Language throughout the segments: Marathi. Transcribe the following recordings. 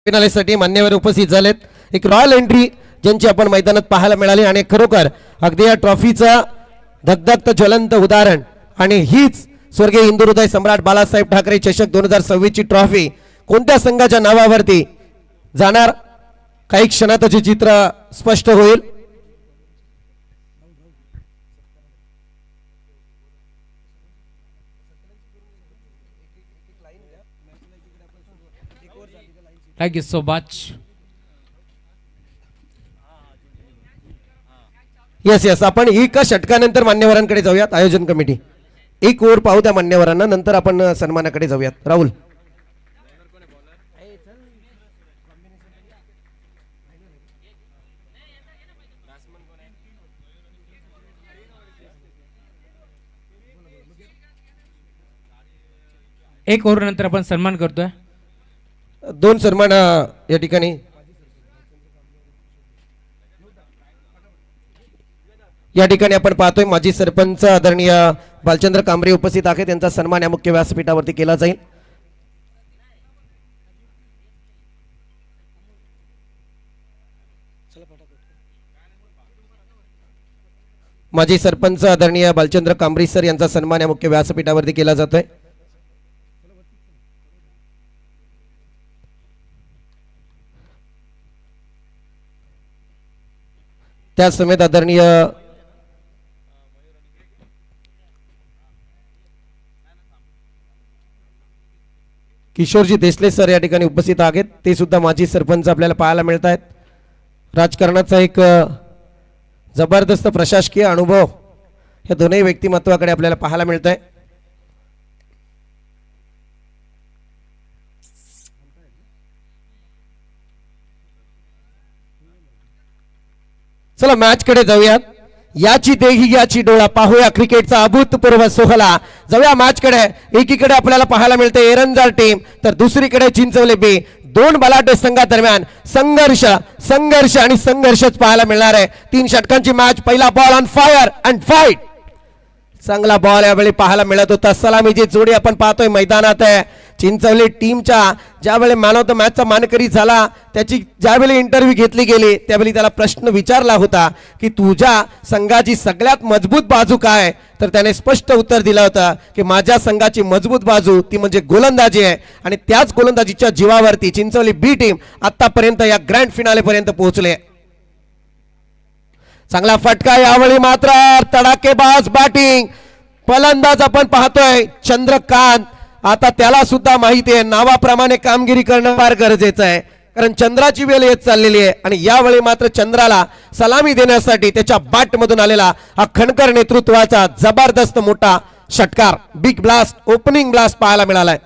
फिनालेसाठी मान्यवर उपस्थित झालेत. एक रॉयल एंट्री ज्यांची आपण मैदानात पाहायला मिळाली आणि खरोखर अगदी या ट्रॉफीचा धगधगत ज्वलंत उदाहरण आणि हीच स्वर्गीय हिंदू हृदय सम्राट बाळासाहेब ठाकरे चषक 2026 ची ट्रॉफी कोणत्या संघाच्या नावावरती जाणार काही क्षणात जे चित्र स्पष्ट होईल. Thank you so much. Yes आपण एका षटकानंतर मान्यवरांकडे जाऊयात. आयोजन कमिटी एक ओव्हर पाहू त्या मान्यवरांना, नंतर आपण सन्मानाकडे जाऊयात. राहुल एक ओव्हर नंतर आपण सन्मान करतोय. दोन सन्मान या ठिकाणी. या ठिकाणी आपण पाहतोय माजी सरपंच आदरणीय बालचंद्र कांबरे उपस्थित आहेत. त्यांचा सन्मान या मुख्य व्यासपीठावरती केला जाईल. माजी सरपंच आदरणीय बालचंद्र कांबरे सर यांचा सन्मान या मुख्य व्यासपीठावरती केला जातोय. त्या समेत आदरणीय किशोरजी देसले सर या ठिकाणी उपस्थित आहेत. ते सुद्धा माजी सरपंच आपल्याला पाहायला मिळत आहेत. राजकारणाचा एक जबरदस्त प्रशासकीय अनुभव या दोन्ही व्यक्तिमत्वाकडे आपल्याला पाहायला मिळत आहे. चला मॅच कडे जाऊयात. याची देही याची डोळा पाहूया क्रिकेटचा अभूतपूर्व सोहळा. जाऊया मॅच कडे. एकीकडे आपल्याला पाहायला मिळते एरंजाळ टीम तर दुसरीकडे चिंचवली बी. दोन बलाढ्य संघादरम्यान संघर्ष संघर्ष आणि संघर्षच पाहायला मिळणार आहे. 3 षटकांची मॅच. पहिला ball on fire and fight. चांगला बॉल यावेळी पाहायला मिळत होता. सलामीची जोडी आपण पाहतोय मैदानात आहे. चिंचवली टीमच्या ज्यावेळी मॅन ऑफ द मॅचचा मानकरी झाला त्याची ज्यावेळी इंटरव्ह्यू घेतली गेली त्यावेळी त्याला प्रश्न विचारला होता की तुझ्या संघाची सगळ्यात मजबूत बाजू काय, तर त्याने स्पष्ट उत्तर दिलं होतं की माझ्या संघाची मजबूत बाजू ती म्हणजे गोलंदाजी आहे आणि त्याच गोलंदाजीच्या जीवावरती चिंचवली बी टीम आतापर्यंत या ग्रँड फिनाले पर्यंत पोहोचले. चांगला फटका यावेळी मात्र तडाकेबाज बॅटिंग. फलंदाज आपण पाहतोय चंद्रकांत. आता त्याला सुद्धा माहिती आहे नावाप्रमाणे कामगिरी करणं फार गरजेचं आहे कारण चंद्राची वेळ येत चाललेली आहे आणि यावेळी मात्र चंद्राला सलामी देण्यासाठी त्याच्या बॅट मधून आलेला हा खणकर नेतृत्वाचा जबरदस्त मोठा षटकार बिग ब्लास्ट ओपनिंग ब्लास्ट पाहायला मिळालाय.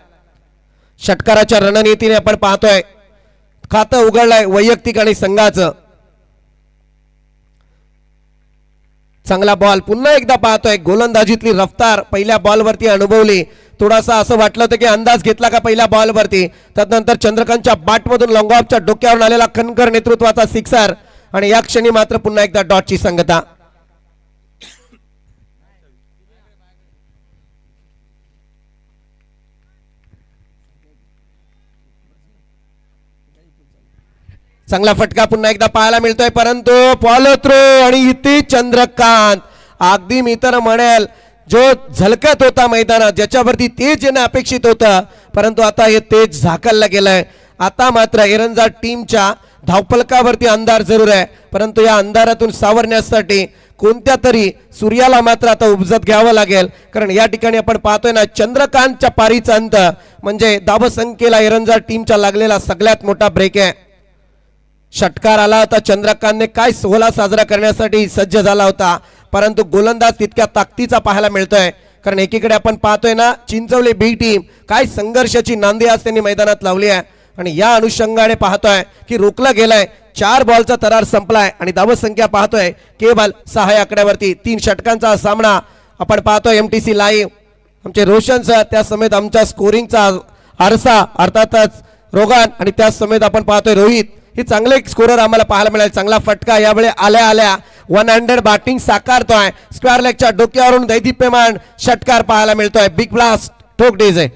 षटकाराच्या रणनीतीने आपण पाहतोय खातं उघडलंय वैयक्तिक आणि संघाचं. चांगला बॉल पुन्हा एकदा पाहतोय. गोलंदाजीतली रफ्तार पहिल्या बॉलवरती अनुभवली. थोडासा असं वाटलं होतं की अंदाज घेतला का पहिल्या बॉलवरती. त्यानंतर चंद्रकांतच्या बॅटमधून लॉंग ऑफच्या डोक्यावरून आलेला खनकर नेतृत्वाचा सिक्सर आणि या क्षणी मात्र पुन्हा एकदा डॉटची संगता. चांगला फटका पुन्हा एकदा पाहायला मिळतोय परंतु फॉलो थ्रू आणि इथे चंद्रकांत अगदी मी तर म्हणेल जो झलकत होता मैदानात ज्याच्यावरती तेज येणं अपेक्षित होतं परंतु आता हे तेज झाकलला गेलंय. आता मात्र एरंजाळ टीमच्या धावपलकावरती अंधार जरूर आहे परंतु या अंधारातून सावरण्यासाठी कोणत्या तरी सूर्याला मात्र आता उपजत घ्यावं लागेल कारण या ठिकाणी आपण पाहतोय ना चंद्रकांतच्या पारीचा अंत म्हणजे धावसंख्येला एरंजाळ टीमच्या लागलेला सगळ्यात मोठा ब्रेक आहे. षटकार आला होता. चंद्रकांतने काय सोहळा साजरा करण्यासाठी सज्ज झाला होता परंतु गोलंदाज तितक्या ताकदीचा पाहायला मिळतोय कारण एकीकडे आपण पाहतोय ना चिंचवली बी टीम काय संघर्षाची नांदी आज त्यांनी मैदानात लावली आहे आणि या अनुषंगाने पाहतोय की रोखलं गेलंय. 4 बॉलचा तरार संपलाय आणि धावसंख्या पाहतोय केवळ 6 आकड्यावरती. 3 षटकांचा सामना आपण पाहतोय एमटीसी लाईव्ह. आमचे रोशन सर त्या समेत आमच्या स्कोरिंगचा आरसा अर्थातच रोगन आणि त्या समेत आपण पाहतोय रोहित. हे चांगले स्कोरर आम्हाला पाहायला मिळाले. चांगला फटका यावेळी आल्या आल्या 100 बॅटिंग साकारतोय. स्क्वेअर लेगच्या डोक्यावरून दैदिप्यमान षटकार पाहायला मिळतोय. बिग ब्लास्ट ठोक डीजे.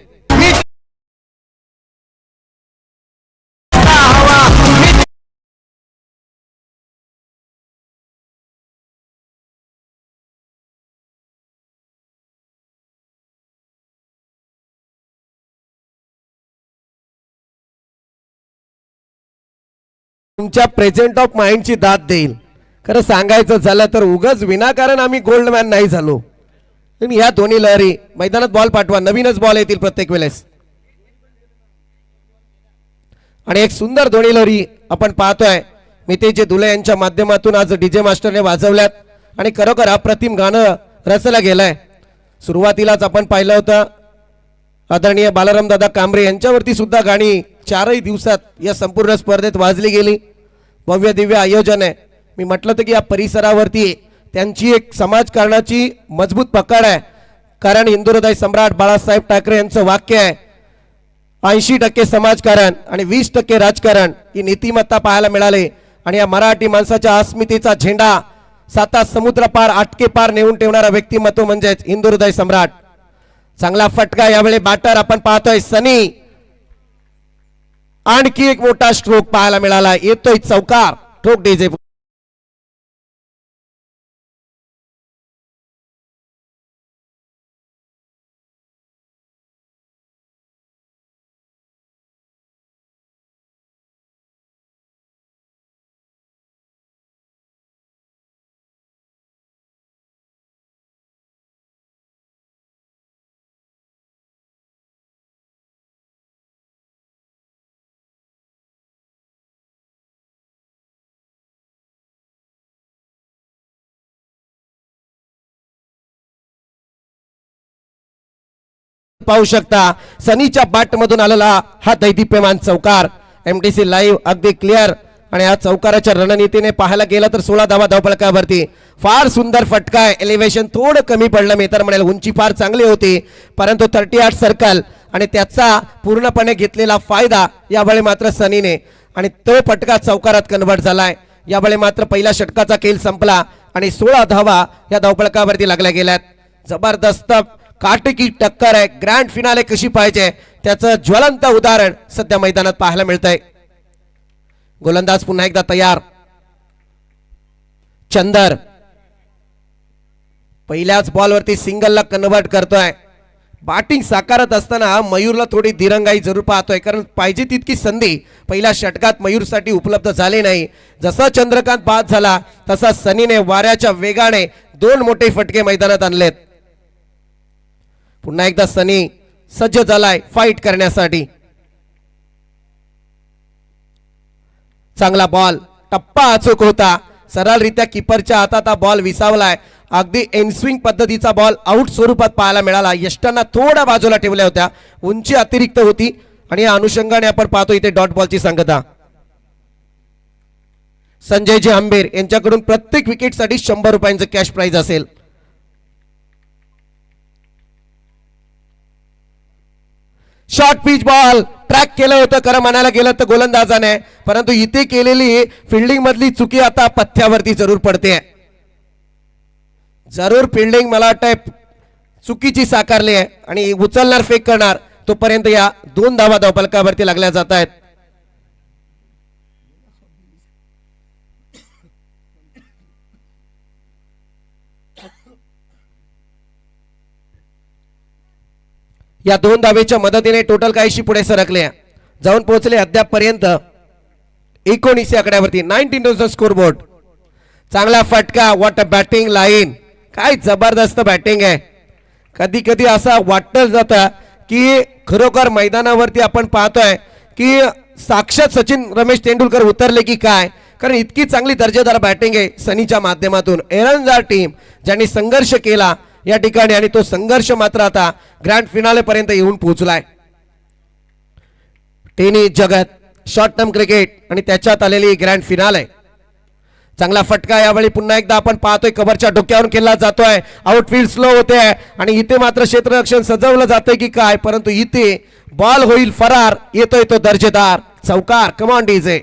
तुमच्या प्रेझेंट ऑफ माइंडची दाद देईल. खरं सांगायचं झालं तर उगाच विनाकारण आम्ही गोल्ड मॅन नाही झालो. पण या दोन्ही लहरी मैदानात बॉल पाठवा, नवीनच बॉल येतील प्रत्येक वेळेस. आणि एक सुंदर दोन्ही लहरी आपण पाहतोय मितेश दुले यांच्या माध्यमातून आज डीजे मास्टरने वाजवल्यात आणि खरोखर अप्रतिम गाणं रचलं गेलंय. सुरुवातीलाच आपण पाहिलं होतं आदरणीय बालाराम दादा कांबरे यांच्यावरती सुद्धा गाणी 4 दिवसात या संपूर्ण स्पर्धेत वाजली गेली. भव्य दिव्य आयोजन आहे. मी म्हटलं होतं की या परिसरावरती त्यांची एक समाजकारणाची मजबूत पकड आहे. कारण हिंदू हृदय सम्राट बाळासाहेब ठाकरे यांचं वाक्य आहे 80% समाजकारण आणि 20% राजकारण ही नीतिमत्ता पाहायला मिळाली. आणि या मराठी माणसाच्या अस्मितेचा झेंडा 7 समुद्र पार 8 पार नेऊन ठेवणारा व्यक्तिमत्व म्हणजेच हिंदू हृदय सम्राट. चांगला फटका यावेळी बॅटर आपण पाहतोय सनी. आणखी एक मोठा स्ट्रोक पाहायला मिळाला. येतोय चौकार. ठोक डीजे. पाहू शकता सनीच्या बाट मधून आलेला हा दैदिप्यमान चौकार. एमटीसी लाईव्ह अगदी क्लिअर. आणि या चौकाराच्या रणनीतीने पाहायला गेलं तर 16 धावा धावपळकावरती. फार सुंदर फटका आहे. एलिव्हेशन थोडं कमी पडलं मी तर म्हणेल. उंची फार चांगली होती परंतु 38 सर्कल आणि त्याचा पूर्णपणे घेतलेला फायदा यावेळी मात्र सनीने. आणि तो फटका चौकारात कन्वर्ट झालाय. यावेळी मात्र पहिल्या षटकाचा खेळ संपला आणि 16 धावा या धावपळकावरती लागल्या गेल्यात. जबरदस्त काटकी टक्कर आहे. ग्रँड फिनाले कशी पाहिजे त्याचं ज्वलंत उदाहरण सध्या मैदानात पाहायला मिळतंय. गोलंदाज पुन्हा एकदा तयार. चंदर पहिल्याच बॉलवरती सिंगलला कन्वर्ट करतोय. बॅटिंग साकारत असताना मयूरला थोडी दिरंगाई जरूर पाहतोय कारण पाहिजे तितकी संधी पहिल्या षटकात मयूरसाठी उपलब्ध झाली नाही. जसा चंद्रकांत बाद झाला तसा सनीने वाऱ्याच्या वेगाने 2 मोठे फटके मैदानात आणलेत. पुन्हा एकदा सनी सज्ज झालाय फाईट करण्यासाठी. चांगला बॉल. टप्पा अचूक होता. सरळरित्या किपरच्या हातात हा बॉल विसावलाय. अगदी एनस्विंग पद्धतीचा बॉल आउट स्वरूपात पाहायला मिळाला. यष्टांना थोड्या बाजूला ठेवल्या होत्या. उंची अतिरिक्त होती आणि या अनुषंगाने आपण पाहतो इथे डॉट बॉलची सांगता. संजयजी आंबेर यांच्याकडून प्रत्येक विकेटसाठी 100 रुपयांचं कॅश प्राइज असेल. शॉर्ट पिच बॉल ट्रॅक केलं होतं खरं म्हणायला गेलं तर गोलंदाजाने परंतु इथे केलेली फिल्डिंग मधली चुकी आता पथ्यावरती जरूर पडते. जरूर फिल्डिंग मला वाटतंय चुकीची साकारली आहे आणि उचलणार फेक करणार तोपर्यंत या 2 धावा धावपलकावरती लागल्या जात आहेत. या 2 धावेच्या मदतीने टोटल काहीशी पुढे सरकले जाऊन पोहोचले अद्यापपर्यंत 19 आकड्यावरती. 19 स्कोर बोर्ड. चांगला फटका. What a batting line. काय जबरदस्त बॅटिंग आहे. कधी कधी असं वाटतं जातं की खरोखर मैदानावरती आपण पाहतोय की साक्षात सचिन रमेश तेंडुलकर उतरले की काय. कारण इतकी चांगली दर्जेदार बॅटिंग आहे सनीच्या माध्यमातून. एरंजार टीम ज्यांनी संघर्ष केला या ठिकाणी आणि तो संघर्ष मात्र आता ग्रँड फिनाले पर्यंत येऊन पोहोचलाय. टेनिस जगत शॉर्ट टर्म क्रिकेट आणि त्याच्यात आलेली ग्रँड फिनाले. चांगला फटका यावेळी पुन्हा एकदा आपण पाहतोय कव्हरच्या डोक्यावरून केला जातोय. आउटफील्ड स्लो होते आणि इथे मात्र क्षेत्ररक्षण सजवलं जातंय की काय परंतु इथे बॉल होईल फरार. येतोय तो दर्जेदार चौकार. Come on DJ.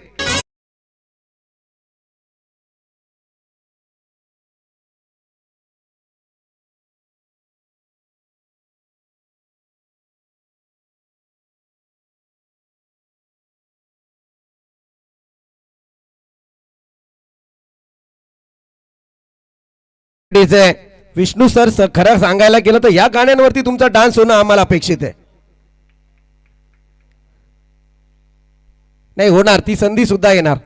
DJ Vishnu sir खरं सांगायला गेलं तर या गाण्यांवरती तुमचा डान्स होणं आम्हाला अपेक्षित आहे. नाही होणार ती संधी सुद्धा येणार.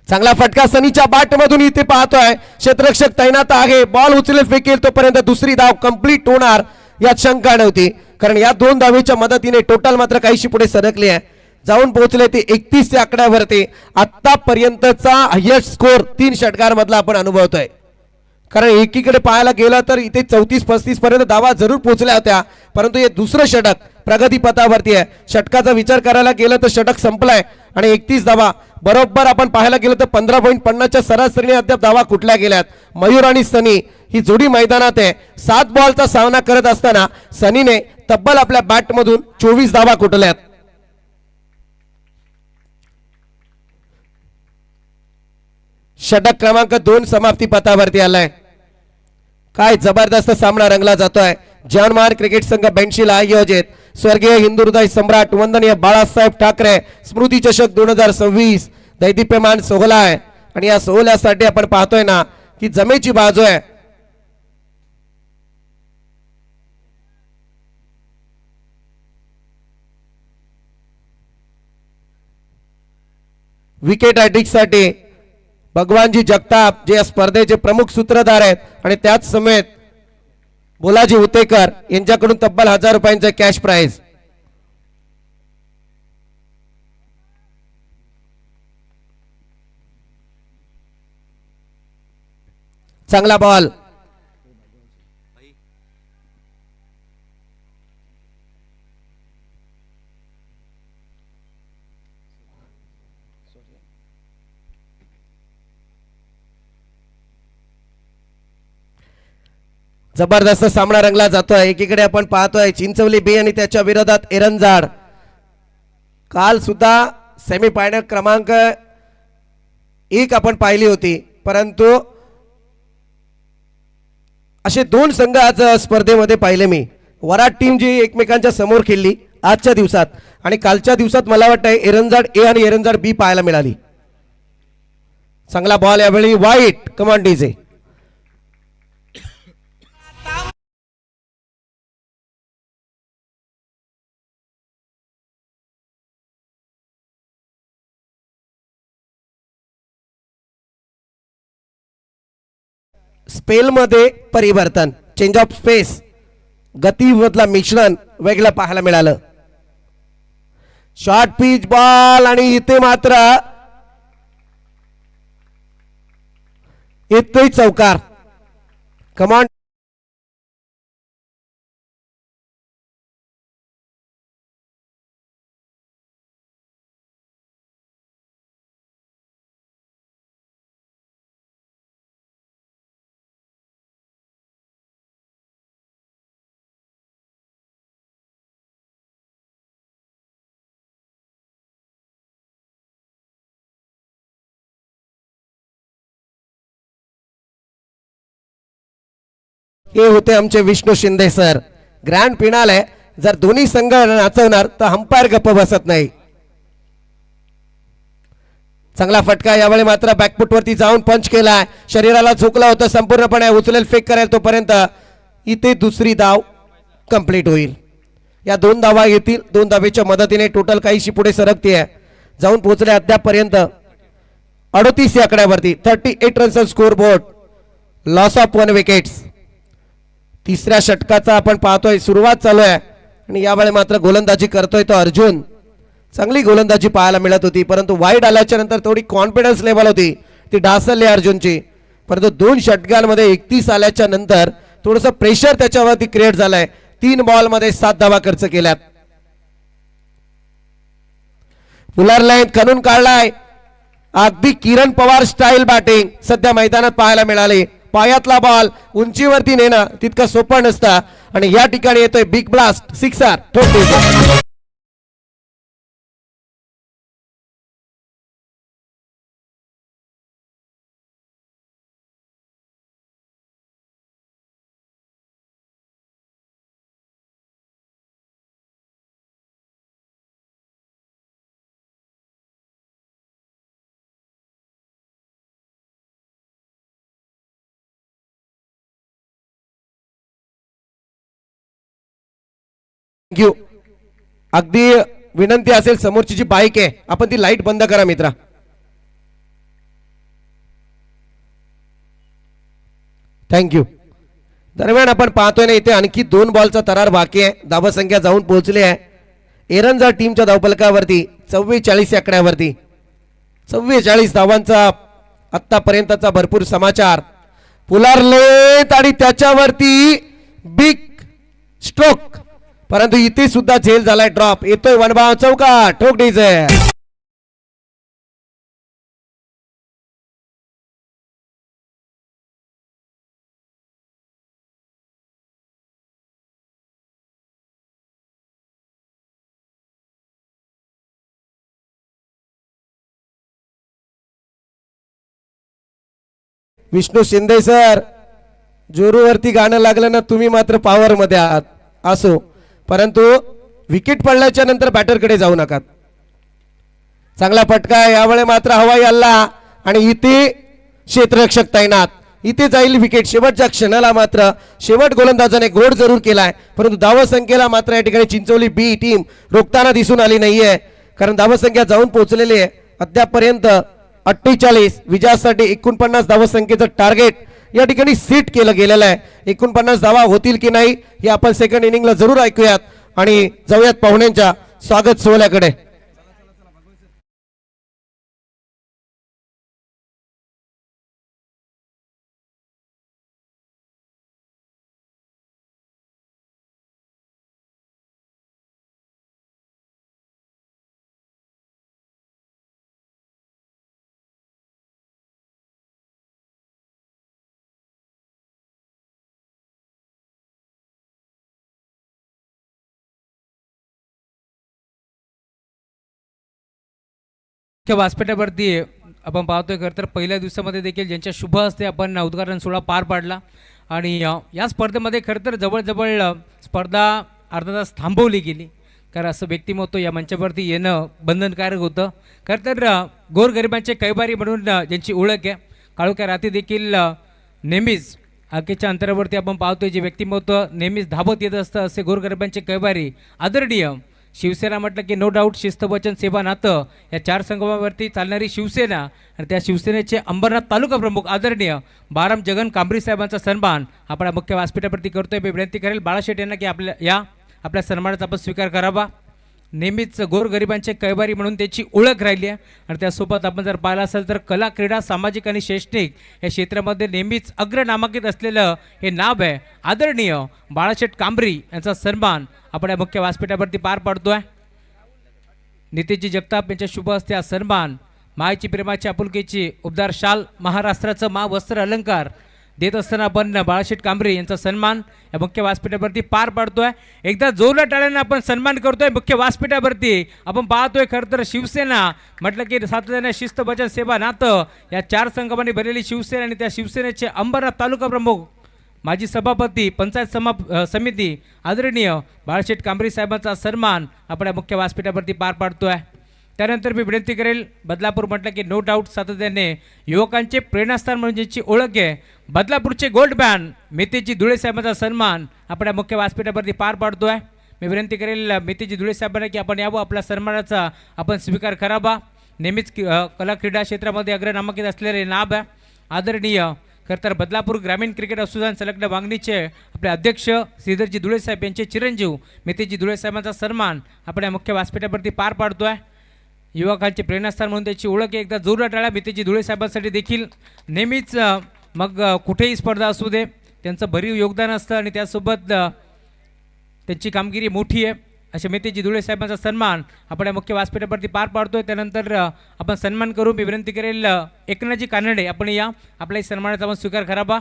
चांगला फटका सनीच्या बाट मधून इथे पाहतोय क्षेत्ररक्षक तैनात आहे. बॉल उचलेल फेकेल तोपर्यंत दुसरी धाव कंप्लीट होणार यात शंका नव्हती, कारण या 2 धावेच्या मदतीने टोटल मात्र काहीशी पुढे सरकली आहे. जाऊन पोहोचले ते 31 या आकड्यावरती. आतापर्यंतचा हायेस्ट स्कोर 3 षटकांमधला आपण अनुभवतोय. कारण एकीकडे पाहायला गेलं तर इथे 34-35 पर्यंत धावा जरूर पोहोचल्या होत्या, परंतु हे दुसरं षटक प्रगतीपथावरती आहे. षटकाचा विचार करायला गेलं तर षटक संपलाय आणि 31 धावा बरोबर आपण पाहायला गेलं तर 15.50च्या सरासरीने अद्याप धावा कुठल्या गेल्यात. मयूर आणि सनी ही जोडी मैदानात आहे. 7 बॉलचा सामना करत असताना सनीने तब्बल आपल्या बॅटमधून 24 धावा कुठल्यात. षटक क्रमांक 2 समाप्ती पथावरती आलाय. काय जबरदस्त सामना रंगला जातोय. जवानमार क्रिकेट संघ बेंशीला आयोजित स्वर्गीय हिंदू हृदय सम्राट वंदनीय बाळासाहेब ठाकरे स्मृती चषक 2026 दैदिप्यमान सोहळा आहे. आणि या सोहळ्यासाठी आपण पाहतोय ना की जमेची बाजू आहे. विकेट साठी भगवानजी जगताप जे या स्पर्धेचे प्रमुख सूत्रधार आहेत आणि त्याच समेत बोलाजी उतेकर यांच्याकडून तब्बल 1000 रुपयांचे कॅश प्राइज. चांगला बॉल जबरदस्त सामना रंगला जातोय. एकीकडे आपण पाहतोय चिंचवली बी आणि त्याच्या विरोधात एरंजाड. काल सुद्धा सेमीफायनल क्रमांक 1 आपण पाहिली होती, परंतु असे 2 संघ आज स्पर्धेमध्ये पाहिले मी. वराड टीम जी एकमेकांच्या समोर खेळली आजच्या दिवसात, आणि कालच्या दिवसात मला वाटतंय एरंजाड ए आणि एरंजाड बी पाहायला मिळाली. चांगला बॉल यावेळी वाईट. Command DJ. स्पेल मध्ये परिवर्तन, चेंज ऑफ स्पेस, गतीमधला मिश्रण वेगळं पाहायला मिळालं. शॉर्ट पिच बॉल आणि इथे मात्र येतोय चौकार. कमांड हे होते आमचे Vishnu Shinde sir. Grand finale आहे. जर दोन्ही संघ नाचवणार तर अंपायर गप्प बसत नाही. चांगला फटका यावेळी मात्र बॅकफुट वरती जाऊन पंच केलाय. शरीराला झोकला होता संपूर्णपणे. उचलेल फेक करेल तोपर्यंत इथे दुसरी धाव कंप्लीट होईल. या 2 धावा येतील. 2 धावेच्या मदतीने टोटल काहीशी पुढे सरकते आहे. जाऊन पोहोचले अद्यापपर्यंत 38 या आकड्यावरती. 38 रनचा score board. Loss of 1 wickets. तिसऱ्या षटकाचा आपण पाहतोय सुरुवात चालू आहे आणि यावेळी मात्र गोलंदाजी करतोय तो अर्जुन. चांगली गोलंदाजी पाहायला मिळत होती, परंतु वाईड आल्याच्या नंतर थोडी कॉन्फिडन्स लेवल होती ती ढासळली अर्जुनची. परंतु 2 षटकांमध्ये 31 आल्याच्या नंतर थोडंसं प्रेशर त्याच्यावरती क्रिएट झालंय. 3 बॉलमध्ये 7 धावा खर्च केल्यात. फुलर लाईन खणून काढलाय. अगदी किरण पवार स्टाईल बॅटिंग सध्या मैदानात पाहायला मिळाली. पायातला बॉल उंचीवरती नेणं तितकं सोपं नसतं आणि या ठिकाणी येतोय बिग ब्लास्ट सिक्सर. थँक्यू. अगदी विनंती असेल समोरची जी बाईक आहे आपण ती लाईट बंद करा मित्रा. थँक्यू. दरम्यान आपण पाहतोय ना इथे आणखी 2 बॉलचा तरार बाकी आहे. धावसंख्या जाऊन पोहोचली आहे एरंजा टीमच्या धावफलकावरती 44 आकड्यावरती. 44 धावांचा आतापर्यंतचा भरपूर समाचार. पुलारलेत आणि त्याच्यावरती बिग स्ट्रोक, परंतु इथे सुद्धा झेल झालाय ड्रॉप. येतोय वनभाव चौका ठोक डीजे. विष्णू शिंदे सर, जोरूवरती गाणं लागलं ना, तुम्ही मात्र पॉवर मध्ये आहात. असो, परंतु विकेट पडल्याच्या नंतर बॅटरकडे जाऊ नका. चांगला फटका यावेळी मात्र हवाई हल्ला आणि इथे क्षेत्ररक्षक तैनात. इथे जाईल विकेट. शेवटच्या क्षणाला मात्र शेवट गोलंदाजाने गोड जरूर केलाय, परंतु धावसंख्येला मात्र या ठिकाणी चिंचोली बी टीम रोखताना दिसून आली नाहीये, कारण धावसंख्या जाऊन पोहोचलेली आहे अद्यापर्यंत 48. विजयासाठी 49 धावसंख्येचं टार्गेट या ठिकाणी सेट केलं गेलेलं आहे. 49 धावा होतील की नाही हे आपण सेकंड इनिंगला जरूर ऐकूयात आणि जाऊयात पाहुण्यांच्या स्वागत सोहळ्याकडे. व्यासपीठावरती आपण पाहतोय खरं तर पहिल्या दिवसामध्ये देखील ज्यांच्या शुभ हस्ते आपण उद्घाटन सोहळा पार पाडला आणि या स्पर्धेमध्ये खरं तर जवळजवळ स्पर्धा अर्धा तास थांबवली गेली, कारण असं व्यक्तिमत्व या मंचावरती येणं बंधनकारक होतं. खरं तर गोरगरिबांचे कैवारी म्हणून ज्यांची ओळख आहे, काळोख्या रात्री देखील नेहमीच आकेच्या अंतरावरती आपण पाहतोय जे व्यक्तिमत्व नेहमीच धावत येत असतं, असे गोरगरिबांचे कैवारी आदरणीय शिवसेना म्हटलं की नो डाऊट शिस्त वचन सेवा नातं या 4 संगमावरती चालणारी शिवसेना आणि त्या शिवसेनेचे अंबरनाथ तालुका प्रमुख आदरणीय बाराम जगन कांबरी साहेबांचा सन्मान आपण मुख्य व्यासपीठावरती करतोय. मी विनंती करेल बाळाशेठ यांना की आपल्या सन्मानाचा आपण स्वीकार करावा. नेहमीच गोरगरिबांचे कैवारी म्हणून त्याची ओळख राहिली आहे आणि त्यासोबत आपण जर पाहिलं असेल तर कला, क्रीडा, सामाजिक आणि शैक्षणिक या क्षेत्रामध्ये नेहमीच अग्रनामांकित असलेलं हे नाव आहे आदरणीय बाळाशेठ कांबरी यांचा सन्मान आपण या मुख्य व्यासपीठावरती पार पाडतोय. नितेशजी जगताप यांच्या शुभ हस्ते हा सन्मान मायेची, प्रेमाची, आपुलकीची उबदार शाल, महाराष्ट्राचं वस्त्र अलंकार देत असताना आपण बाळाशेठ कांबरे यांचा सन्मान या मुख्य व्यासपीठावरती पार पाडतोय. एकदा जोरदार टाळ्यांना आपण सन्मान करतोय. मुख्य व्यासपीठावरती आपण पाहतोय खरं तर शिवसेना म्हटलं की सातत्याने शिस्त वचन सेवा नातं या 4 संगमांनी भरलेली शिवसेना आणि त्या शिवसेनेचे अंबरनाथ तालुका प्रमुख, माजी सभापती, पंचायत समिती आदरणीय बाळाशेठ कांबरी साहेबांचा सन्मान आपण या मुख्य व्यासपीठावरती पार पाडतोय. त्यानंतर मी विनंती करेल, बदलापूर म्हटलं की नो डाऊट सातत्याने युवकांचे प्रेरणास्थान म्हणून ज्याची ओळख आहे बदलापूरचे गोल्ड बॅन मेथीजी धुळे साहेबांचा सन्मान आपण या मुख्य व्यासपीठावरती पार पाडतोय. मी विनंती करेल मेथीजी धुळे साहेबांना की आपण यावं, आपल्या सन्मानाचा आपण स्वीकार करावा. नेहमीच कला क्रीडा क्षेत्रामध्ये अग्रनामांकित असलेले नाव आहे आदरणीय खरं तर बदलापूर ग्रामीण क्रिकेट असोसिएशन संलग्न वांगणीचे आपले अध्यक्ष श्रीधरजी धुळे साहेब यांचे चिरंजीव मेथीजी धुळे साहेबांचा सन्मान आपण या मुख्य व्यासपीठावरती पार पाडतोय. युवकांचे प्रेरणास्थान म्हणून त्याची ओळख एकदा जोरदार टाळ्या मेथीजी धुळे साहेबांसाठी देखील. नेहमीच मग कुठेही स्पर्धा असू दे त्यांचं भरीव योगदान असतं आणि त्यासोबत त्यांची कामगिरी मोठी आहे. अशा मेथीजी धुळे साहेबांचा सन्मान आपण या मुख्य व्यासपीठावरती पार पाडतोय. त्यानंतर आपण सन्मान करू. मी विनंती करेल एकनाथजी कानडे आपण या आपल्या सन्मानाचा आपण स्वीकार करावा.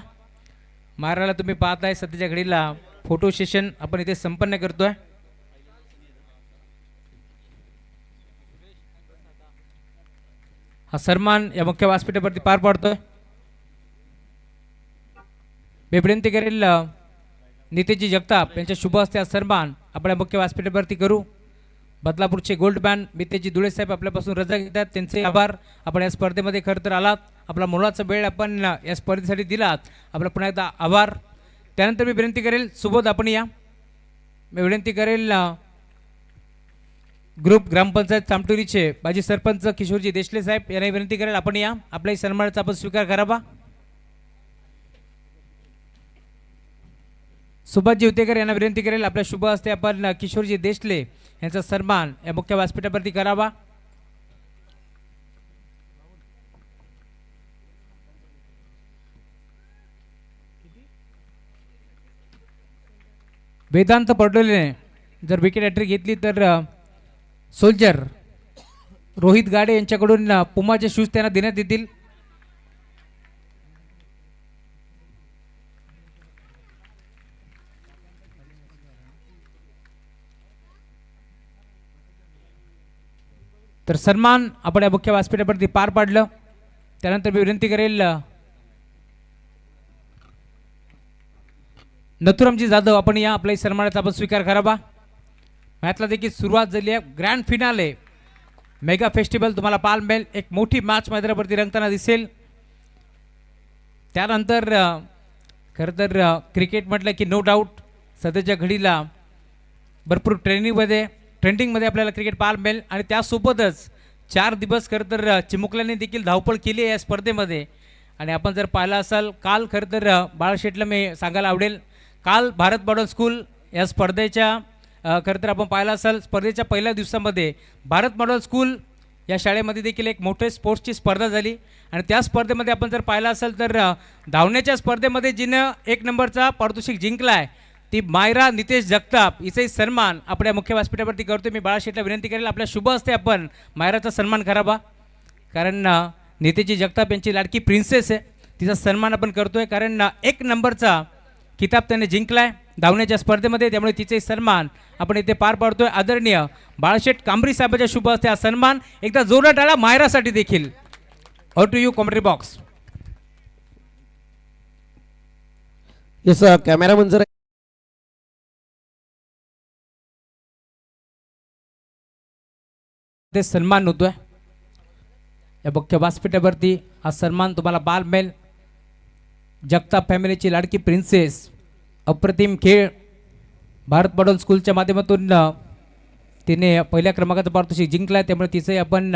महाराला तुम्ही पाहताय सध्याच्या घडीला फोटो सेशन आपण इथे संपन्न करतोय. हा सन्मान या मुख्य व्यासपीठावरती पार पाडतोय. मी विनंती करेल नितेशजी जगताप यांच्या शुभ हस्ते हा सन्मान आपण या मुख्य व्यासपीठावरती करू. बदलापूरचे गोल्ड बॅन नितेशजी धुळे साहेब आपल्यापासून रजा घेतात, त्यांचे आभार. आपण या स्पर्धेमध्ये खरं तर आलात, आपला मोलाचा वेळ आपण या स्पर्धेसाठी दिलात, आपला पुन्हा एकदा आभार. त्यानंतर मी विनंती करेल सुबोध आपण या. मी विनंती करेल ग्रुप ग्रामपंचायत चामटुरीचे माजी सरपंच किशोरजी देशले साहेब यांना विनंती करेल आपण या, आपल्याही सन्मानाचा आपण स्वीकार करावा. सुभाषजी उतेकर यांना विनंती करेल आपल्या शुभ हस्ते आपण किशोरजी देशले यांचा सन्मान या मुख्य व्यासपीठावरती करावा. वेदांत पडोलेने जर विकेट हॅट्रिक घेतली तर सोल्जर रोहित गाडे यांच्याकडून पुमाचे शूज त्यांना देण्यात येतील. तर सन्मान आपण या मुख्य व्यासपीठावरती पार पाडलं. त्यानंतर मी विनंती करेल नथुरामजी जाधव आपण या आपल्या सन्मानाचा आपण स्वीकार करावा. मॅचला देखील सुरुवात झाली आहे. ग्रँड फिनाले मेगा फेस्टिवल तुम्हाला पाहायला मिळेल. एक मोठी मॅच मैदानावरती रंगताना दिसेल. त्यानंतर खरं तर क्रिकेट म्हटलं की नो डाऊट सध्याच्या घडीला भरपूर ट्रेंडिंगमध्ये आपल्याला क्रिकेट पाहायला मिळेल. आणि त्यासोबतच 4 दिवस खरं तर चिमुकल्याने देखील धावपळ केली आहे या स्पर्धेमध्ये. आणि आपण जर पाहिलं असाल काल खरं तर बाळाशेठला मी सांगायला आवडेल काल भारत मॉडर्न स्कूल या स्पर्धेच्या खरं तर आपण पाहिलं असाल स्पर्धेच्या पहिल्या दिवसामध्ये भारत मॉडर्न स्कूल या शाळेमध्ये देखील एक मोठे स्पोर्ट्सची स्पर्धा झाली. आणि त्या स्पर्धेमध्ये आपण जर पाहिलं असेल तर धावण्याच्या स्पर्धेमध्ये जिनं 1 नंबरचा पारितोषिक जिंकला आहे ती मायरा नितेश जगताप हिचाही सन्मान आपल्या मुख्य व्यासपीठावरती करतो. मी बाळाशेठला विनंती करेल आपल्या शुभ हस्ते आपण मायराचा सन्मान करावा. कारण नितेशजी जगताप यांची लाडकी प्रिन्सेस आहे. तिचा सन्मान आपण करतोय कारण 1 नंबरचा किताब त्याने जिंकला आहे धावण्याच्या स्पर्धेमध्ये. त्यामुळे तिचे सन्मान आपण इथे पार पाडतोय. आदरणीय बाळाशेठ कांबरी साहेबांच्या शुभ हस्ते हा सन्मान एकदा जोरदार टाळा मायरासाठी देखील. Over to you commentary box. Yes cameraman जर ते सन्मान होतोय या मुख्य व्यासपीठावरती. हा सन्मान तुम्हाला बाल मिळेल. जगताप फॅमिलीची लाडकी प्रिन्सेस अप्रतिम खेळ भारत मॉडर्न स्कूलच्या माध्यमातून तिने पहिल्या क्रमांकाचा पारितोषिक जिंकला. त्यामुळे तिचंही आपण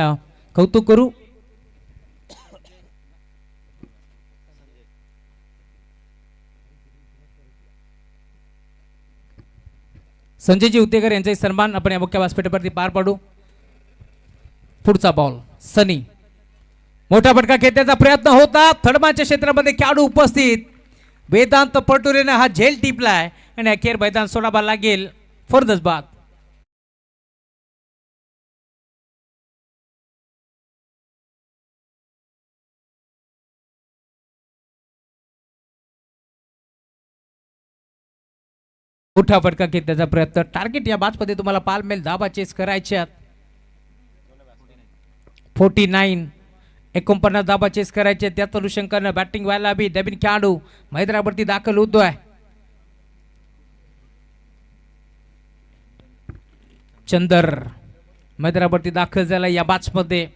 कौतुक करू. संजयजी उतेकर यांचाही सन्मान आपण या मुख्य व्यासपीठावरती पार पाडू. पुढचा बॉल सनी मोठा फटका खेळण्याचा प्रयत्न होता. थर्डमॅनच्या क्षेत्रामध्ये खेळाडू उपस्थित वेदांत पटोलेने हा झेल टिपलाय आणि अखेर मैदान सोडावा लागेल फर्दच बाद. मोठा फटका घेण्याचा प्रयत्न. टार्गेट या मॅचमध्ये तुम्हाला पाहायला मिळेल. धाबा चेस करायच्यात 49 49 धाबा चेस करायचे. त्याच अनुषंगानं बॅटिंग व्हायला हवी. नवीन खेळाडू मैदानावरती दाखल होतोय. चंदर मैदानावरती दाखल झाला या मॅचमध्ये.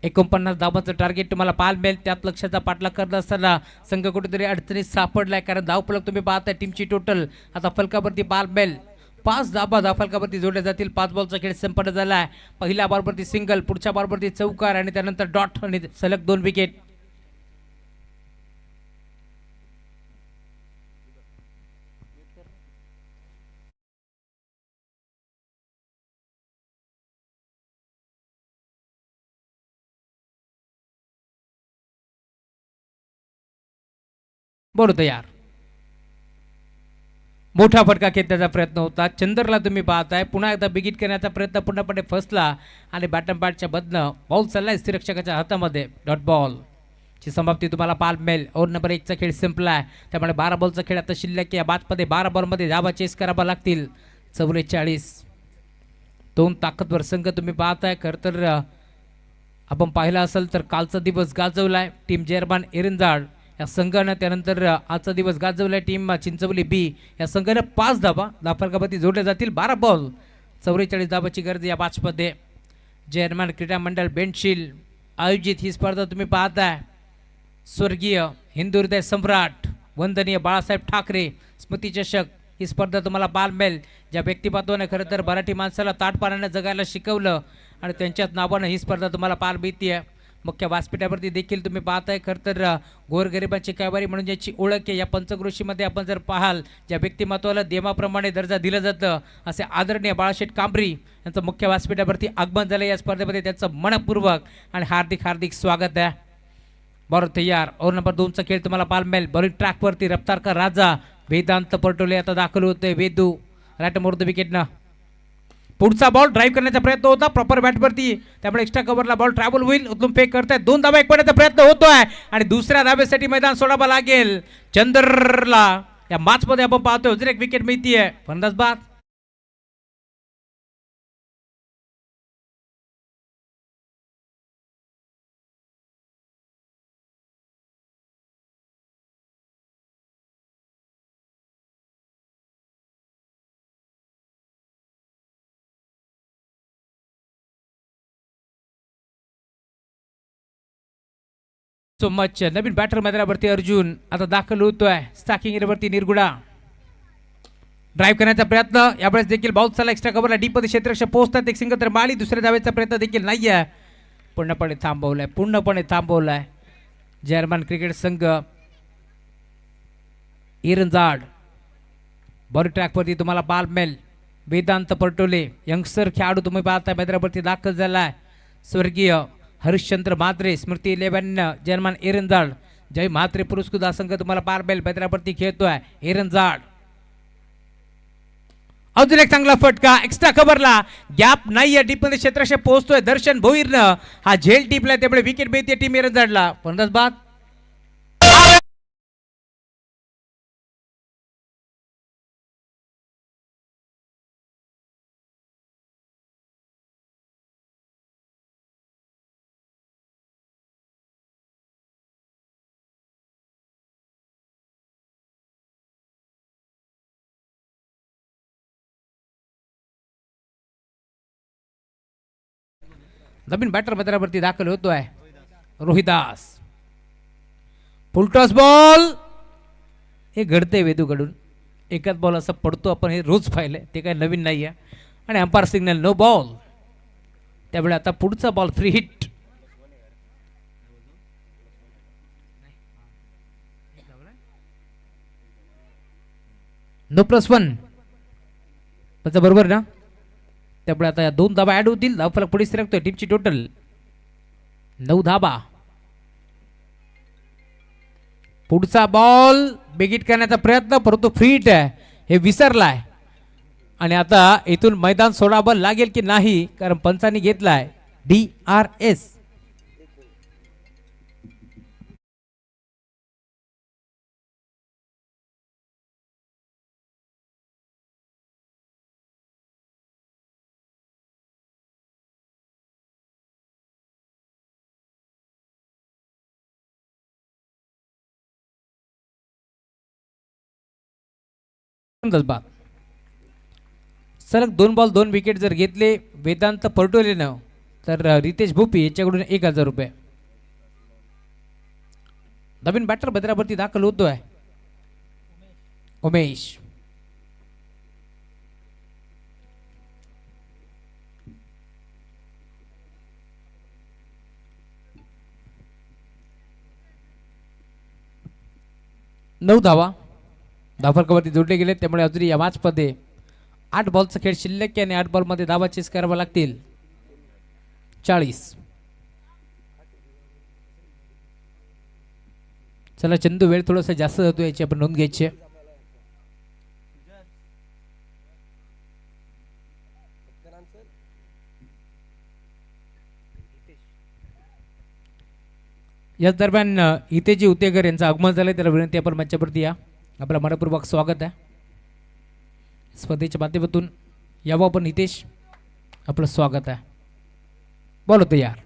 49 धावांचं टार्गेट तुम्हाला पाहायला मिळेल. त्यात लक्षाचा पाठलाग करत असताना संघ कुठेतरी अडचणीत सापडलाय कारण धावफलक तुम्ही पाहताय टीमची टोटल आता फलकावरती पाहायला मिळेल 5 धाबा धावफलकावरती जोडल्या जातील. 5 बॉलचा खेळ संपन्न झाला आहे. पहिल्या बॉलवरती सिंगल, पुढच्या बॉलवरती चौकार आणि त्यानंतर डॉट आणि सलग 2 विकेट. बोलू तयार. मोठा फटका खेळण्याचा प्रयत्न होता. चंदरला तुम्ही पाहताय पुन्हा एकदा बिगिट करण्याचा प्रयत्न पूर्णपणे फसला आणि बॅटम बॅटच्या बदनं बॉल चाललाय स्थिरक्षकाच्या हातामध्ये. डॉट बॉल ची समाप्ती तुम्हाला पाहायला मिळेल. ओव्हर नंबर 1 चा खेळ संपलाय. त्यामुळे 12 बॉलचा खेळ आता शिल्लक या मॅचमध्ये 12 बॉलमध्ये धावा चेस करावा लागतील 44. 2 ताकदवर संघ तुम्ही पाहताय. खरं तर आपण पाहिलं असेल तर कालचा दिवस गाजवलाय टीम जर्मन एरंजाड या संघानं. त्यानंतर आजचा दिवस गाजवलाय टीम चिंचवली बी या संघानं. 5 धाबा धावफलकावरती जोडल्या जातील. 12 बॉल 44 धाबाची गरज या मॅचमध्ये. जर्मन क्रीडा मंडळ बेंडशील आयोजित ही स्पर्धा तुम्ही पाहताय. स्वर्गीय हिंदू हृदय सम्राट वंदनीय बाळासाहेब ठाकरे स्मृती चषक ही स्पर्धा तुम्हाला पाहायला मिळेल. ज्या व्यक्तिमत्वाने खरं तर मराठी माणसाला ताटपाण्याने जगायला शिकवलं आणि त्यांच्याच नावानं ही स्पर्धा तुम्हाला पाहायला मिळते. मुख्य व्यासपीठावरती देखील तुम्ही पाहताय. खरं तर गोरगरिबाची कैवारी म्हणून ज्याची ओळख आहे या पंचक्रोशीमध्ये आपण जर पाहाल ज्या व्यक्तिमत्वाला देवाप्रमाणे दर्जा दिला जातं असे आदरणीय बाळाशेठ कांबरी यांचं मुख्य व्यासपीठावरती आगमन झालं. या स्पर्धेमध्ये त्यांचं मनपूर्वक आणि हार्दिक हार्दिक स्वागत आहे. बरं तयार. ओव्हर नंबर 2चा खेळ तुम्हाला पाहायला मिळेल. बॉलिंग ट्रॅकवरती रफ्तारकर राजा वेदांत पटोले आता दाखल होते. वेदू राईट मोर द विकेटनं. पुढचा बॉल ड्राईव्ह करण्याचा प्रयत्न होता प्रॉपर बॅटवरती, त्यामुळे एक्स्ट्रा कव्हरला बॉल ट्रॅव्हल होईल. उतलून फेक करतायत. 2 धाबा एक पडण्याचा प्रयत्न होतोय आणि दुसऱ्या धाब्यासाठी मैदान सोडावं लागेल चंद्रला. या मॅच मध्ये आपण पाहतोय अजून एक विकेट मिळतीये. फलंदाज बाद. So much. नवीन बॅटर मैदानावरती अर्जुन आता दाखल होतोय. स्टॅकिंग एरियावरती निरगुडा ड्राईव्ह करण्याचा प्रयत्न. यावेळेस देखील बॉल चालला एक्स्ट्रा कव्हरला डीप मध्ये क्षेत्ररक्षक पोहोचतात. एक सिंगल तर माळी. दुसऱ्या धावेचा प्रयत्न देखील नाहीये. पूर्णपणे थांबवलाय जर्मन क्रिकेट संघ. इरंजाड बॉल ट्रॅकवरती तुम्हाला बाल मेल. वेदांत पटोले यंगस्टर खेळाडू तुम्ही पाहताय मैदानावरती दाखल झालाय. स्वर्गीय हरिश्चंद्र म्हात्रे स्मृती 11 जर्मन एरंजाड जय म्हात्रे पुरस्कृत संघ तुम्हाला पारबेल मैदानावरती खेळतोय. एरंजाड अजून एक चांगला फटका एक्स्ट्रा कव्हरला. गॅप नाहीये. डीप मध्ये क्षेत्ररक्षक पोहोचतोय. दर्शन भोईरनं हा झेल टिपलाय त्यामुळे विकेट मिळते टीम एरंजाडला. फलंदाज बाद. नवीन बॅटर मैदानावरती दाखल होतोय रोहिदास. Full toss ball. हे घडतंय वेदूकडून. एकाच बॉल असा पडतो आपण हे रोज पाहिलंय. ते काय नवीन नाही आहे. आणि अंपायर सिग्नल नो बॉल. त्यामुळे आता पुढचा बॉल फ्री हिट. नो +1 त्याचा बरोबर ना. त्यामुळे आता 2 धाबा ऍड होतील. धावफलक पुढे सरकतोय. टीमची टोटल 9 धाबा. पुढचा बॉल बेगिट करण्याचा प्रयत्न परंतु फ्री हिट आहे हे विसरलाय. आणि आता इथून मैदान सोडावं लागेल की नाही कारण पंचांनी घेतलाय DRS. बाद. सलग 2 बॉल 2 विकेट जर घेतले वेदांत पटोलेनं तर रितेश भोपी याच्याकडून 1000 रुपये. नवीन बॅटर मैदानावरती दाखल होतोय उमेश. नऊ धावा धावफलकावरती जोडले गेले. त्यामुळे अजून या मॅच मध्ये 8 बॉलचा खेळ शिल्लक आहे आणि 8 बॉल मध्ये धावा चेस करावा लागतील 40. चला चंदू वेळ थोडासा जास्त जातो याची आपण नोंद घ्यायची. याच दरम्यान हितेजी उतेकर यांचं आगमन झालंय. त्याला विनंती आपण मंचावरती या. आपलं मनपूर्वक स्वागत आहे. स्पर्धेच्या माध्यमातून यावं आपण. हितेश आपलं स्वागत आहे. बॉल होतं यार.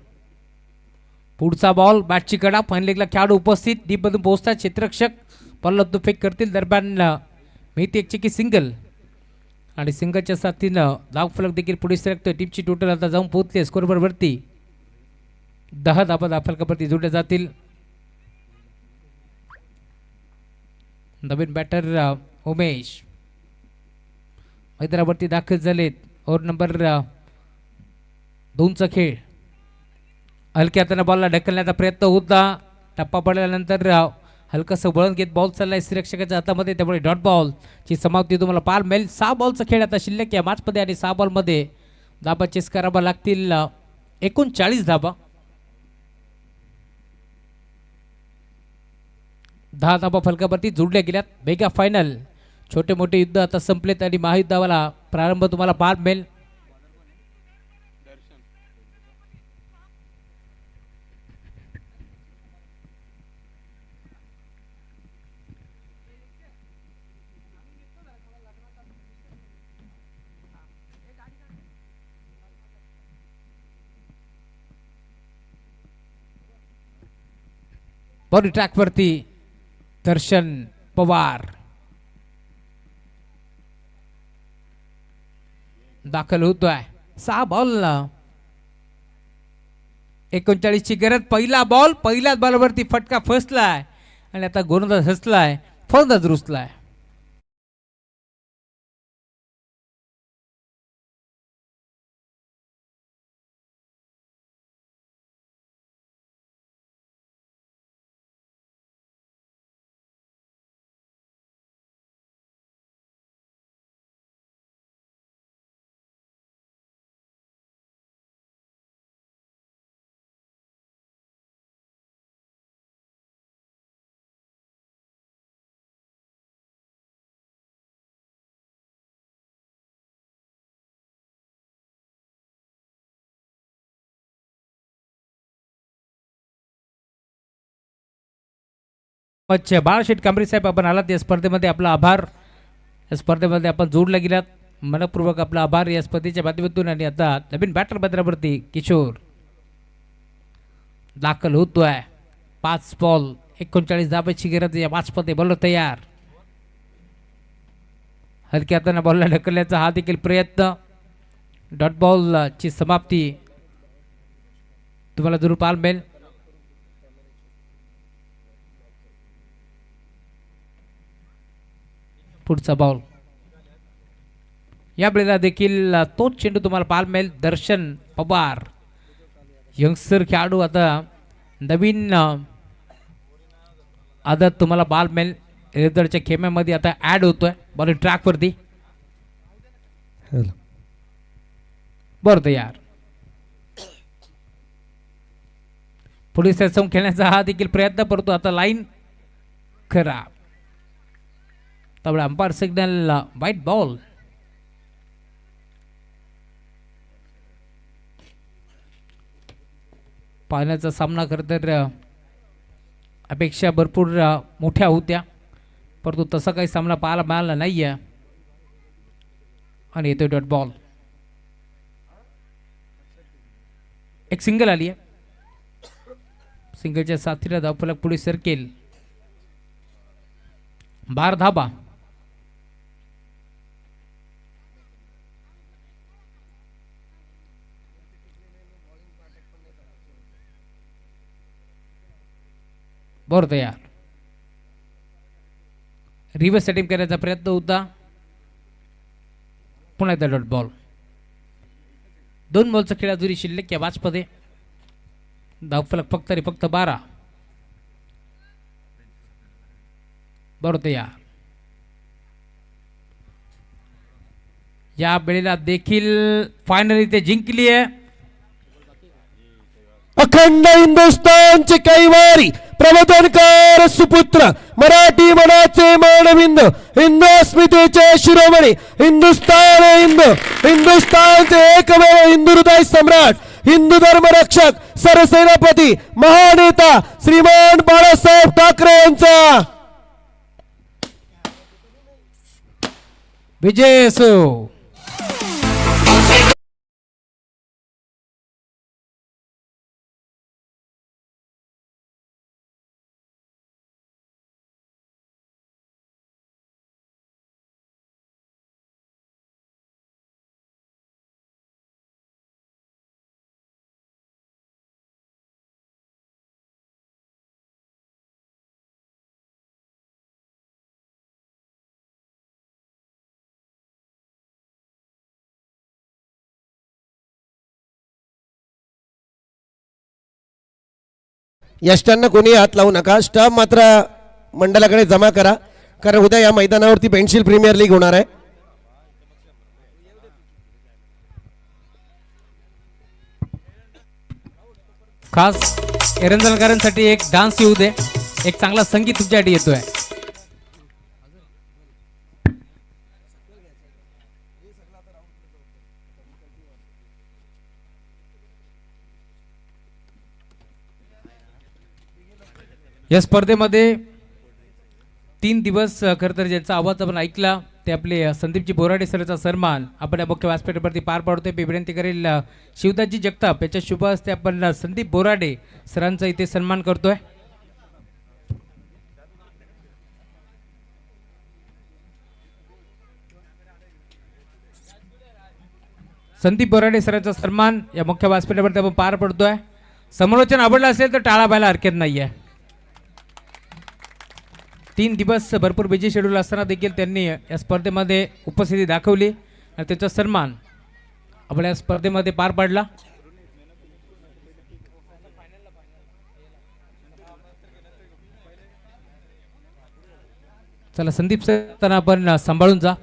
पुढचा बॉल बॅटची कडा. फाईन लेगला खेळाडू उपस्थित. डीप मधून पोहोचतात क्षेत्ररक्षक. बॉलला तो फेक करतील. दरम्यान मिळते एक चेकी सिंगल आणि सिंगलच्या साथीनं धावफलक देखील पुढे सरकतोय. टीमची टोटल आता जाऊन पोहोचली स्कोरवर वरती 10 धाबा धावफलकावरती जोडल्या जातील. नवीन बॅटर उमेश मैदानावरती दाखल झालेत. ओव्हर नंबर 2चा खेळ हलक्या हाताने बॉलला ढकलण्याचा प्रयत्न होता. टप्पा पडल्यानंतर हलकंसं वळण घेत बॉल चाललाय श्रीरक्षकाच्या हातामध्ये, त्यामुळे डॉट बॉलची समाप्ती तुम्हाला पाहायला मिळेल. 6 बॉलचा खेळ आता शिल्लक या मॅचमध्ये आणि 6 बॉलमध्ये धाबा चेस करावा लागतील 39 धाबा. 10 धाबा फलकावरती जोडल्या गेल्यात. मेगा फायनल छोटे मोठे युद्ध आता संपलेत आणि महायुद्धाला प्रारंभ तुम्हाला पाहायला मिळेल. बॉडी ट्रॅक वरती दर्शन पवार दाखल होतोय. 6 बॉल 39 ची गरज. पहिला बॉल पहिल्याच बॉलवरती फटका फसलाय आणि आता गोलंदाज हसलाय, फलंदाज रुसलाय. अच्छा बाळशेठ कांबरे साहेब, आपण आलात या स्पर्धेमध्ये, आपला आभार. या स्पर्धेमध्ये आपण जोडला गेलात, मनपूर्वक आपला आभार या स्पर्धेच्या माध्यमातून. आणि आता नवीन बॅटर पत्रावरती किशोर दाखल होतोय. 5 बॉल 39 धाबाची गरज या मॅचमध्ये. बॉलर तयार. हलक्या हाताने बॉलला ढकलण्याचा हा देखील प्रयत्न. डॉट बॉलची समाप्ती तुम्हाला जरूर पाहायला मिळेल. पुढचा बॉल या वेळेला देखील तोच चेंडू तुम्हाला पाहायला मिळेल. दर्शन पवार यंगस्टर खेळाडू आता नवीन आदत तुम्हाला पाहायला मिळेल. रेदरच्या खेम्यामध्ये आता ऍड होतोय. बॉलिंग ट्रॅक वरती बरं तयार. पुढे सक्षम खेळण्याचा हा देखील प्रयत्न करतो. आता लाईन खराब, त्यामुळे अंपायर सिग्नल व्हाईट बॉल. पाण्याचा सामना खरं तर अपेक्षा भरपूर मोठ्या होत्या, परंतु तसा काही सामना पाहायला मिळाला नाही आहे. आणि येतोय डॉट बॉल. एक सिंगल आली आहे. सिंगलच्या साथीला धावफलक पुढे सरकेल. 12 धाबा. बरं तयार. रिव्हर्स सेटिंग करण्याचा प्रयत्न होता. पुन्हा एकदा डॉट बॉल. 2 बॉलचा खेळ अजूनही शिल्लक या मॅचमध्ये. धावफलक फक्त आणि फक्त 12. बरं तयार. या वेळेला देखील फायनली ते जिंकली आहे. अखंड हिंदुस्थानचे कैवारी प्रबोधनकार सुपुत्र, मराठी मनाचे मानविंद, हिंदू अस्मितेचे शिरोमणी, हिंदुस्थान हिंदू, हिंदुस्थानचे एकमेव हिंदू हृदय सम्राट, हिंदू धर्म रक्षक, सरसेनापती, महानेता श्रीमान बाळासाहेब ठाकरे यांचा विजय असो. यष्ट्यांना कोणी हात लावू नका. स्टंप मात्र मंडळाकडे जमा करा, कारण उद्या या मैदानावरती पेन्सिल प्रीमियर लीग होणार आहे. खास एरंजलकरांसाठी एक डान्स येऊ दे, एक चांगला संगीत तुमच्यासाठी येतोय. या स्पर्धेमध्ये 3 दिवस खरं तर ज्यांचा आवाज आपण ऐकला ते आपले संदीपजी बोराडे सरांचा सन्मान आपण या मुख्य व्यासपीठावरती पार पाडतोय. मी विनंती करेल शिवदासजी जगताप याच्या शुभ हस्ते आपण संदीप बोराडे सरांचा इथे सन्मान करतोय. संदीप बोराडे सरांचा सन्मान या मुख्य व्यासपीठावरती आपण पार पडतोय. समालोचन आवडलं असेल तर टाळा पाहायला हरकत नाहीये. 3 दिवस भरपूर बिझी शेड्यूल असताना देखील त्यांनी या स्पर्धेमध्ये उपस्थिती दाखवली आणि त्याचा सन्मान आपल्या स्पर्धेमध्ये पार पाडला. चला संदीप सर आपण सांभाळून जा.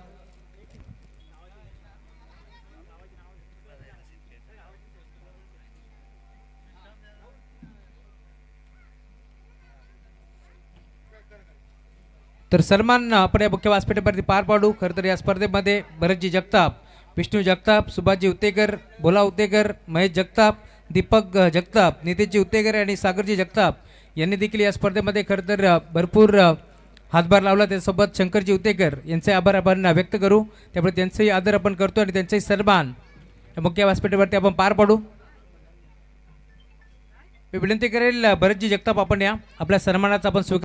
तर सन्मान आपण या मुख्य व्यासपीठावरती पार पाडू. खरं तर या स्पर्धेमध्ये भरतजी जगताप, विष्णू जगताप, सुभाषजी उतेकर, भोला उतेकर, महेश जगताप, दीपक जगताप, नितेशजी उतेकर आणि सागरजी जगताप यांनी देखील या स्पर्धेमध्ये खरं तर भरपूर हातभार लावला. त्यासोबत शंकरजी उतेकर यांचे आभार आपण व्यक्त करू. त्यामुळे त्यांचाही आदर आपण करतो आणि त्यांचाही सन्मान या मुख्य व्यासपीठावरती आपण पार पाडू. मी विनंती करेल भरतजी जगताप आपण या आपल्या सन्मानाचा आपण स्वीकार